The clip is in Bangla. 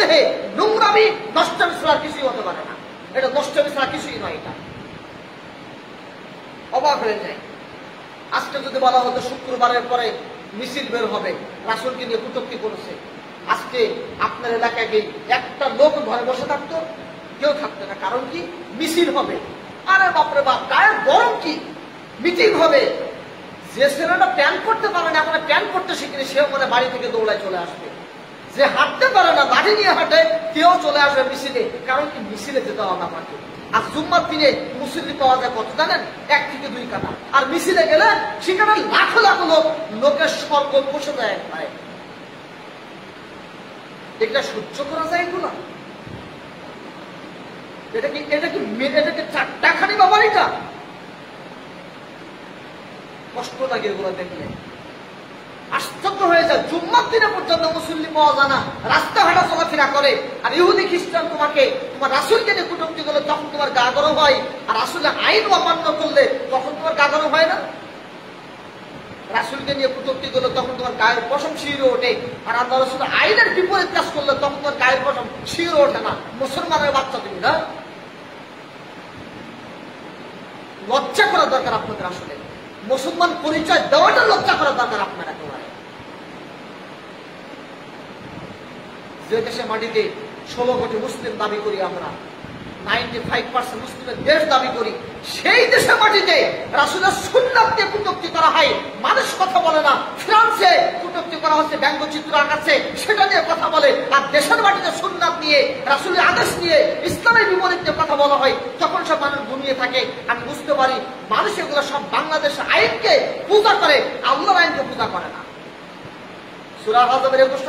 নিঃস্নেহে নোংরামি নষ্টমী ছাড়া কিছুই হতে পারে না। এটা নষ্টমী ছাড়া কিছুই নয়। এটা অবাক হয়ে যায়। আজকে যদি বলা হতো শুক্রবারের পরে মিছিল বের হবে, রাসূলকে নিয়ে কটূক্তি করেছে, আজকে আপনার এলাকায় গিয়ে একটা লোক ঘরে বসে থাকতো? কেউ থাকতো না। কারণ কি? মিছিল হবে। আরে বাপরে বাপ, গায়ের গরম কি! মিটিং হবে। যে ছেলেটা প্যান্ট করতে পারে না, এখন প্যান্ট করতে শিখিনি, সেও মানে বাড়ি থেকে দৌড়ায় চলে আসবে। যে হাঁটতে পারে না, লাঠি নিয়ে হাঁটে, কেউ চলে আসবে মিছিলে। কারণ কি? মিছিলে যেতে হবে আমাকে। আর জুম্মার দিনে মুসল্লি পাওয়া যায় কত জানেন? 1 থেকে 2 কাটা। আর মিছিলে গেলে সেখানে লাখো লাখো লোকের স্বর্গ বসে যায়। এটা সহ্য করা যায় এগুলো? এটা কি 4টা খানি বাবার? এটা কষ্ট লাগে এগুলো দেখলে, আশ্চর্য হয়ে যায়। জুম্মার দিনে পর্যন্ত মুসল্লি পাওয়া যায় না, রাস্তাঘাটে চলাফেরা করে। আর ইহুদি খ্রিস্টান তোমাকে তোমার রাসূলকে নিয়ে কটূক্তি করলে তখন তোমার গা গরম হয়, আর রাসূলের আইন অমান্য করলে তখন তোমার গা গরম হয় না? রাসূলকে নিয়ে কটূক্তি করলে তখন তোমার গায়ের পশম শিহরে ওঠে, আর আল্লাহ রাসূলের আইনের বিপরীত কাজ করলে তখন তোমার গায়ের পশম শিহরে ওঠে না। মুসলমানের বাচ্চা তুমি না? লজ্জা করা দরকার আপনাদের। আসলে মুসলমান পরিচয় দেওয়াটা লজ্জা করা দরকার আপনারা। যে দেশে মাটিতে 16 কোটি মুসলিম দাবি করি আমরা, 95% মুসলিমের দেশ দাবি করি, সেই দেশের মাটিতে রাসূলের সুন্নাত নিয়ে কটূক্তি করা হয়, মানুষ কথা বলে না। ফ্রান্সে কটূক্তি করা হচ্ছে, ব্যঙ্গচিত্র আঁকাচ্ছে, সেটা নিয়ে কথা বলে। আর দেশের মাটিতে সুন্নাত নিয়ে, রাসূলের আদেশ নিয়ে, ইসলামের বিপরীত নিয়ে কথা বলা হয়, তখন সব মানুষ ঘুমিয়ে থাকে। আমি বুঝতে পারি মানুষ এগুলো সব বাংলাদেশের আইনকে পূজা করে, আল্লাহর আইনকে পূজা করে না। সূরা আযবের 21